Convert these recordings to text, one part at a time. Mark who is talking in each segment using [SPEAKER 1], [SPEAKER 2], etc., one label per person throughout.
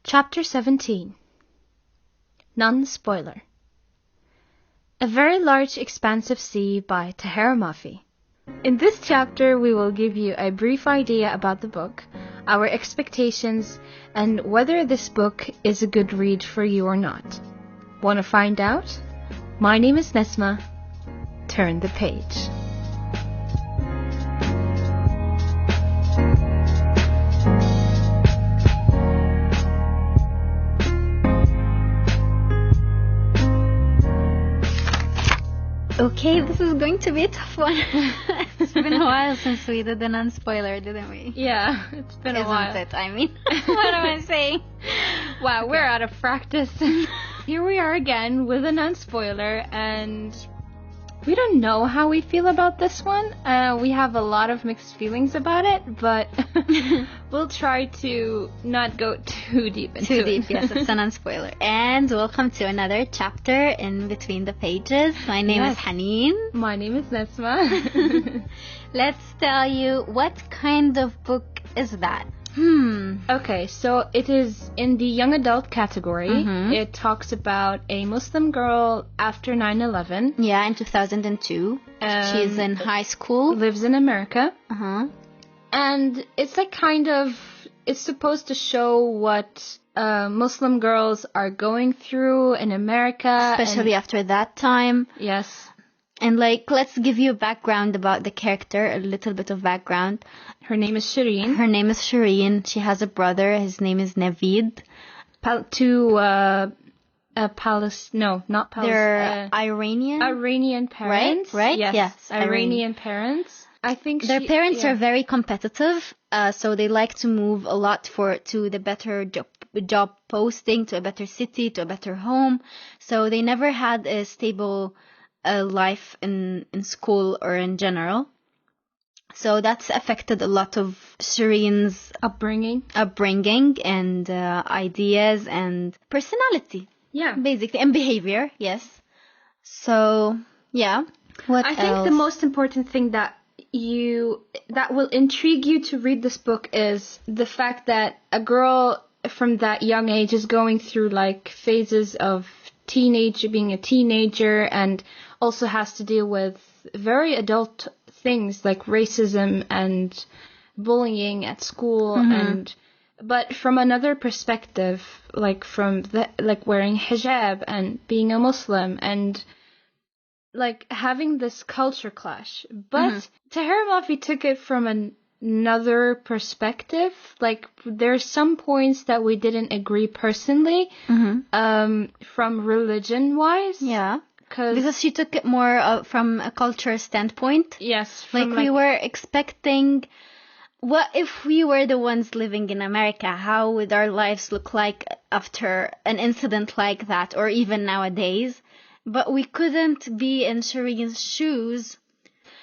[SPEAKER 1] Chapter 17. Non-spoiler. A Very Large Expanse of Sea by Tahera Mafi. In this chapter, we will give you a brief idea about the book, our expectations, and whether this book is a good read for you or not. Want to find out? My name is Nesma. Turn the page.
[SPEAKER 2] Okay, this is going to be a tough one. It's been a while since we did a non-spoiler, didn't we?
[SPEAKER 1] Yeah, it's been a while.
[SPEAKER 2] Isn't it? I mean, what am I saying?
[SPEAKER 1] Wow, we're out of practice. Here we are again with a non-spoiler, and we don't know how we feel about this one. We have a lot of mixed feelings about it, but we'll try to not go too deep into it.
[SPEAKER 2] Too deep, yes, it's a non-spoiler. And welcome to another chapter in Between the Pages. My name is Haneen.
[SPEAKER 1] My name is Nesma.
[SPEAKER 2] Let's tell you, what kind of book is that?
[SPEAKER 1] Okay, so it is in the young adult category.
[SPEAKER 2] Mm-hmm.
[SPEAKER 1] It talks about a Muslim girl after 9/11.
[SPEAKER 2] Yeah, in 2002. She's in high school.
[SPEAKER 1] Lives in America.
[SPEAKER 2] Uh-huh.
[SPEAKER 1] And it's like it's supposed to show what Muslim girls are going through in America.
[SPEAKER 2] Especially after that time.
[SPEAKER 1] Yes.
[SPEAKER 2] And let's give you a background about the character, a little bit of background.
[SPEAKER 1] Her name is Shireen.
[SPEAKER 2] She has a brother. His name is Naveed. They're Iranian.
[SPEAKER 1] Iranian parents.
[SPEAKER 2] Right?
[SPEAKER 1] Yes. Iranian parents. I think
[SPEAKER 2] their parents are very competitive. So they like to move a lot to the better job posting, to a better city, to a better home. So they never had a stable life in school or in general. So that's affected a lot of Shireen's upbringing and ideas and personality.
[SPEAKER 1] Yeah.
[SPEAKER 2] Basically, and behavior, yes. So, yeah.
[SPEAKER 1] I think the most important thing that will intrigue you to read this book is the fact that a girl from that young age is going through phases of being a teenager, and also has to deal with very adult things like racism and bullying at school.
[SPEAKER 2] Mm-hmm.
[SPEAKER 1] But from another perspective, from wearing hijab and being a Muslim and having this culture clash. But Tahera Mafi took it from another perspective. There's some points that we didn't agree personally, from religion wise.
[SPEAKER 2] Yeah. Because she took it more from a culture standpoint.
[SPEAKER 1] Yes.
[SPEAKER 2] We were expecting, what if we were the ones living in America? How would our lives look like after an incident like that, or even nowadays? But we couldn't be in Shireen's shoes.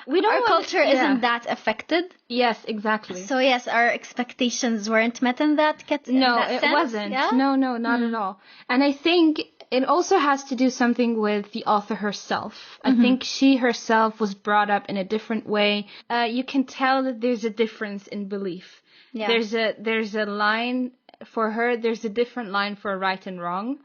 [SPEAKER 2] Our culture isn't that affected.
[SPEAKER 1] Yes, exactly.
[SPEAKER 2] So yes, our expectations weren't met in that
[SPEAKER 1] No,
[SPEAKER 2] it
[SPEAKER 1] sense. Wasn't.
[SPEAKER 2] Yeah?
[SPEAKER 1] No, not at all. And I think it also has to do something with the author herself. I think she herself was brought up in a different way. You can tell that there's a difference in belief.
[SPEAKER 2] Yeah.
[SPEAKER 1] There's a line for her. There's a different line for right and wrong.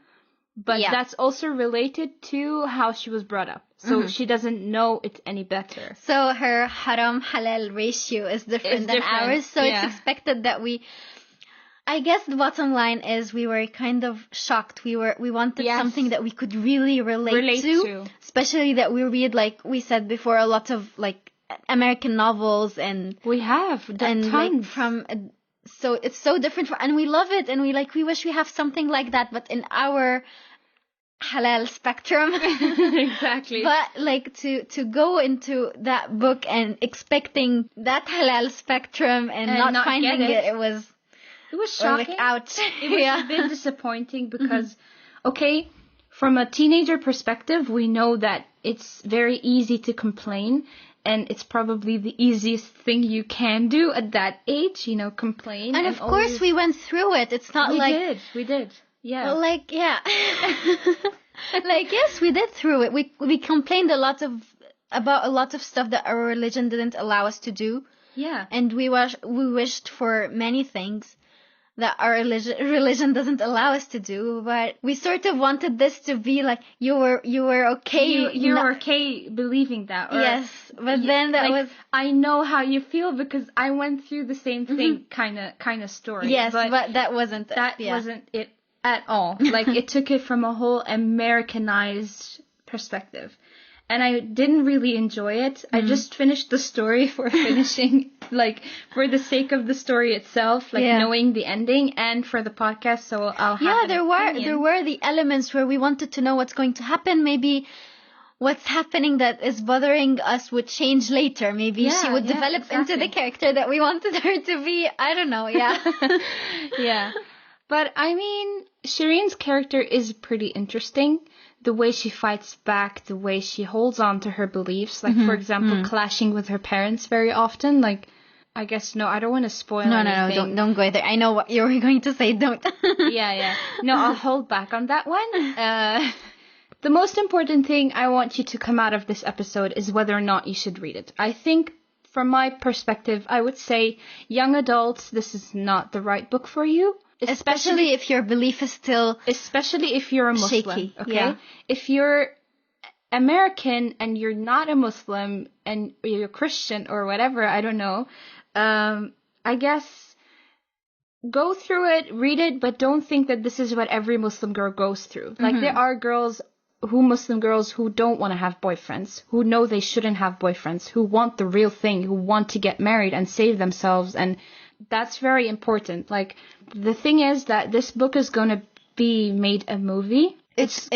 [SPEAKER 1] But that's also related to how she was brought up. So she doesn't know it any better.
[SPEAKER 2] So her haram-halal ratio is different than ours. So it's expected that I guess the bottom line is we were kind of shocked. We wanted something that we could really relate to. Especially that we read, like we said before, a lot of American novels, and
[SPEAKER 1] we have tons.
[SPEAKER 2] So it's so different and we love it, and we wish we have something like that, but in our halal spectrum.
[SPEAKER 1] Exactly.
[SPEAKER 2] But to go into that book and expecting that halal spectrum and not finding it was
[SPEAKER 1] shocking.
[SPEAKER 2] Ouch.
[SPEAKER 1] It was a bit disappointing because, okay, from a teenager perspective, we know that it's very easy to complain. And it's probably the easiest thing you can do at that age, complain.
[SPEAKER 2] And of course we went through it. It's not
[SPEAKER 1] We did. Yeah.
[SPEAKER 2] Well, yeah. Yes, we did through it. We complained about a lot of stuff that our religion didn't allow us to do.
[SPEAKER 1] Yeah.
[SPEAKER 2] And we wished for many things. that our religion doesn't allow us to do, but we sort of wanted this to be like you were okay.
[SPEAKER 1] You're okay believing that. Or,
[SPEAKER 2] yes, but then that was
[SPEAKER 1] I know how you feel because I went through the same thing kind of story.
[SPEAKER 2] Yes, but that wasn't
[SPEAKER 1] wasn't it at all. Like it took it from a whole Americanized perspective. And I didn't really enjoy it. I just finished the story for finishing, like, for the sake of the story itself, like knowing the ending, and for the podcast. So I'll have
[SPEAKER 2] there were the elements where we wanted to know what's going to happen. Maybe what's happening that is bothering us would change later. Maybe she would develop into the character that we wanted her to be. I don't know. Yeah.
[SPEAKER 1] Yeah. But I mean, Shireen's character is pretty interesting. The way she fights back, the way she holds on to her beliefs, like, for example, clashing with her parents very often. Like, I guess, I don't want to spoil anything.
[SPEAKER 2] No, don't go there. I know what you're going to say, don't.
[SPEAKER 1] Yeah. No, I'll hold back on that one. The most important thing I want you to come out of this episode is whether or not you should read it. I think, from my perspective, I would say, young adults, this is not the right book for you.
[SPEAKER 2] Especially if your belief is still...
[SPEAKER 1] Especially if you're a Muslim,
[SPEAKER 2] shaky,
[SPEAKER 1] okay?
[SPEAKER 2] Yeah.
[SPEAKER 1] If you're American and you're not a Muslim and you're Christian or whatever, I don't know, I guess go through it, read it, but don't think that this is what every Muslim girl goes through. Like, there are Muslim girls who don't want to have boyfriends, who know they shouldn't have boyfriends, who want the real thing, who want to get married and save themselves, and that's very important. Like, the thing is that this book is going to be made a movie. It's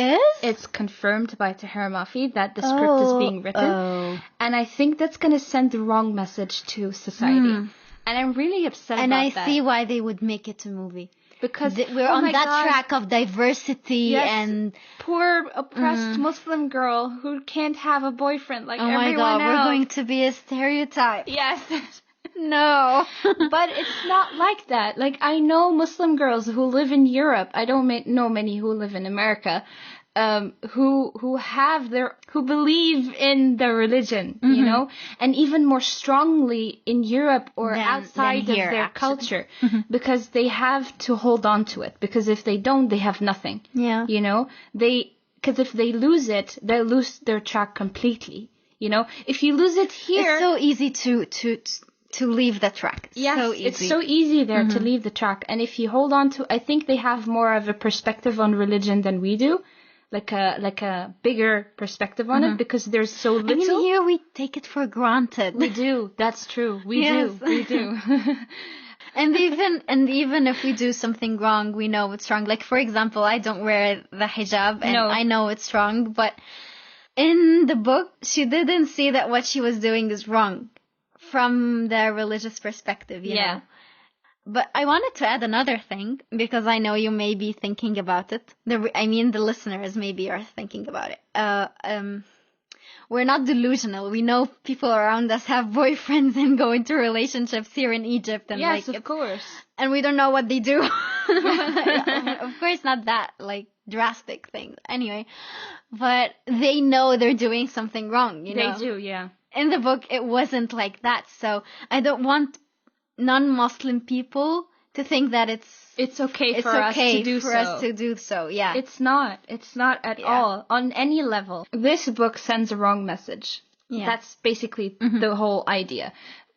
[SPEAKER 1] confirmed by Tahir Mafi that the script is being written. And I think that's going to send the wrong message to society. And I'm really upset about that.
[SPEAKER 2] And I see why they would make it a movie.
[SPEAKER 1] Because
[SPEAKER 2] we're on that track of diversity and...
[SPEAKER 1] poor, oppressed Muslim girl who can't have a boyfriend like everyone else.
[SPEAKER 2] Oh my God, we're going to be a stereotype.
[SPEAKER 1] Yes.
[SPEAKER 2] No.
[SPEAKER 1] But it's not like that. Like, I know Muslim girls who live in Europe. I don't know many who live in America, who believe in their religion, you know, and even more strongly in Europe or outside of their culture, because they have to hold on to it. Because if they don't, they have nothing.
[SPEAKER 2] Yeah.
[SPEAKER 1] You know, because if they lose it, they'll lose their track completely. You know, if you lose it here,
[SPEAKER 2] it's so easy to leave the track.
[SPEAKER 1] Yes,
[SPEAKER 2] so easy.
[SPEAKER 1] It's so easy there to leave the track. And if you hold on to, I think they have more of a perspective on religion than we do, like a bigger perspective on it, because there's so little.
[SPEAKER 2] I mean, here we take it for granted.
[SPEAKER 1] We do. That's true. We do.
[SPEAKER 2] And even if we do something wrong, we know it's wrong. Like, for example, I don't wear the hijab, and I know it's wrong, but in the book, she didn't see that what she was doing is wrong from the religious perspective, you know. But I wanted to add another thing, because I know you may be thinking about it. The listeners maybe are thinking about it. We're not delusional. We know people around us have boyfriends and go into relationships here in Egypt. And
[SPEAKER 1] yes, of course.
[SPEAKER 2] And we don't know what they do. Of course, not that, like, drastic things. Anyway, but they know they're doing something wrong, you know?
[SPEAKER 1] They do, yeah.
[SPEAKER 2] In the book, it wasn't like that. So I don't want non-Muslim people to think that it's okay for us to do so. Yeah.
[SPEAKER 1] It's not at all on any level. This book sends a wrong message. Yeah. That's basically the whole idea.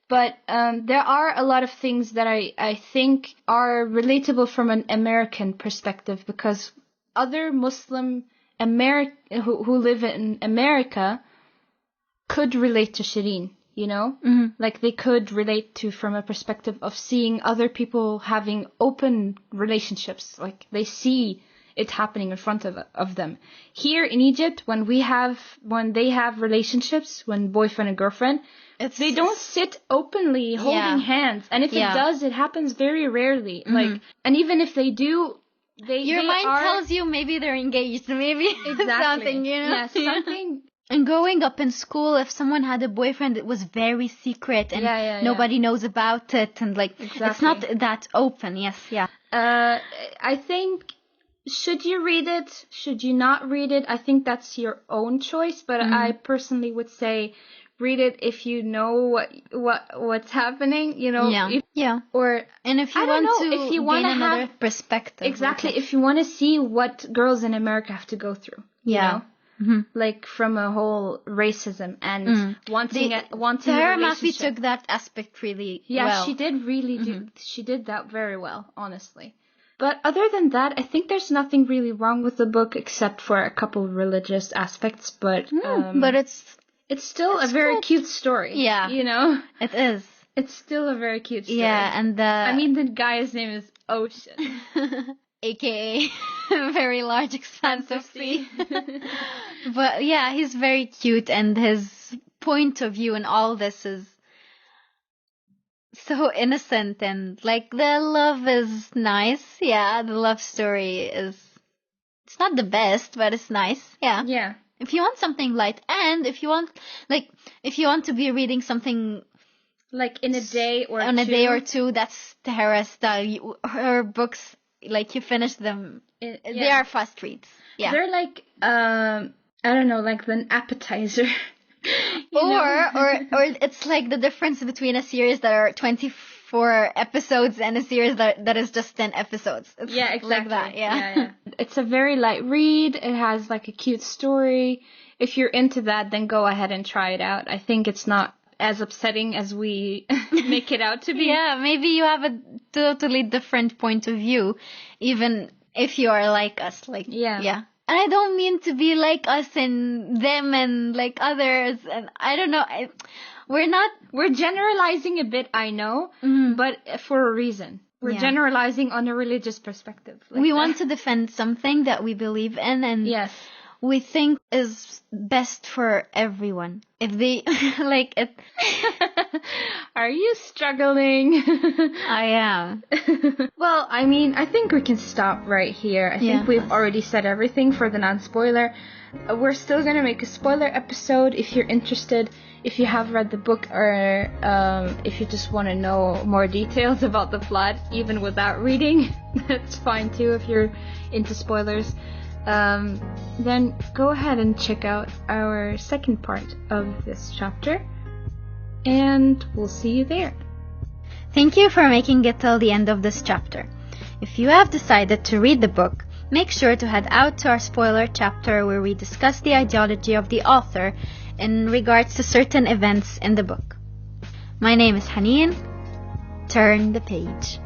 [SPEAKER 1] But there are a lot of things that I think are relatable from an American perspective, because other Muslim who live in America could relate to Shireen, you know? Like, they could relate to from a perspective of seeing other people having open relationships. Like, they see it happening in front of them. Here in Egypt, when they have relationships, when boyfriend and girlfriend, they don't sit openly holding hands. And if it does, it happens very rarely. Like, and even if they do,
[SPEAKER 2] your mind tells you maybe they're engaged, maybe something, you know?
[SPEAKER 1] Yeah, something.
[SPEAKER 2] And growing up in school, if someone had a boyfriend, it was very secret and nobody knows about it, and like it's not that open. Yes, yeah.
[SPEAKER 1] I think, should you read it? Should you not read it? I think that's your own choice, but I personally would say read it if you know what's happening, you know.
[SPEAKER 2] Yeah.
[SPEAKER 1] Or
[SPEAKER 2] And if you
[SPEAKER 1] I don't
[SPEAKER 2] want
[SPEAKER 1] know,
[SPEAKER 2] to
[SPEAKER 1] if you
[SPEAKER 2] gain
[SPEAKER 1] wanna
[SPEAKER 2] another
[SPEAKER 1] have
[SPEAKER 2] perspective.
[SPEAKER 1] exactly, if you want to see what girls in America have to go through, you know, like from a whole racism and wanting
[SPEAKER 2] Tahira
[SPEAKER 1] a
[SPEAKER 2] Mafi
[SPEAKER 1] relationship.
[SPEAKER 2] took that aspect really
[SPEAKER 1] Yeah,
[SPEAKER 2] well.
[SPEAKER 1] she did really do. She did that very well, honestly. But other than that, I think there's nothing really wrong with the book except for a couple of religious aspects. But
[SPEAKER 2] but
[SPEAKER 1] it's still a very cute story.
[SPEAKER 2] Yeah.
[SPEAKER 1] You know?
[SPEAKER 2] It is.
[SPEAKER 1] It's still a very cute story.
[SPEAKER 2] Yeah, and
[SPEAKER 1] I mean, the guy's name is Ocean.
[SPEAKER 2] AKA very large expanse of sea. But yeah, he's very cute, and his point of view in all this is so innocent, and like the love is nice. Yeah, the love story is, it's not the best, but it's nice. Yeah.
[SPEAKER 1] Yeah.
[SPEAKER 2] If you want something light, and if you want to be reading something
[SPEAKER 1] like in a day or
[SPEAKER 2] on
[SPEAKER 1] two.
[SPEAKER 2] a day or two, that's Tahira's style. Her books, like you finish them, they are fast reads. Yeah.
[SPEAKER 1] They're like I don't know, like an appetizer.
[SPEAKER 2] Or it's like the difference between a series that are 24 episodes and a series that is just 10 episodes. It's
[SPEAKER 1] exactly.
[SPEAKER 2] Like that, yeah.
[SPEAKER 1] It's a very light read. It has like a cute story. If you're into that, then go ahead and try it out. I think it's not as upsetting as we make it out to be.
[SPEAKER 2] Yeah, maybe you have a totally different point of view, even if you are like us. Like, yeah. And I don't mean to be like us and them and like others, and I don't know.
[SPEAKER 1] We're generalizing a bit, I know, but for a reason. We're generalizing on a religious perspective.
[SPEAKER 2] Like we want to defend something that we believe in, and
[SPEAKER 1] yes,
[SPEAKER 2] we think is best for everyone. If they like it.
[SPEAKER 1] Are you struggling?
[SPEAKER 2] I am.
[SPEAKER 1] Well, I mean, I think we can stop right here. I think we've already said everything for the non-spoiler. We're still going to make a spoiler episode if you're interested. If you have read the book, or if you just want to know more details about the plot, even without reading, that's fine too if you're into spoilers. Then go ahead and check out our second part of this chapter, and we'll see you there.
[SPEAKER 2] Thank you for making it till the end of this chapter. If you have decided to read the book, make sure to head out to our spoiler chapter where we discuss the ideology of the author in regards to certain events in the book. My name is Haneen. Turn the page.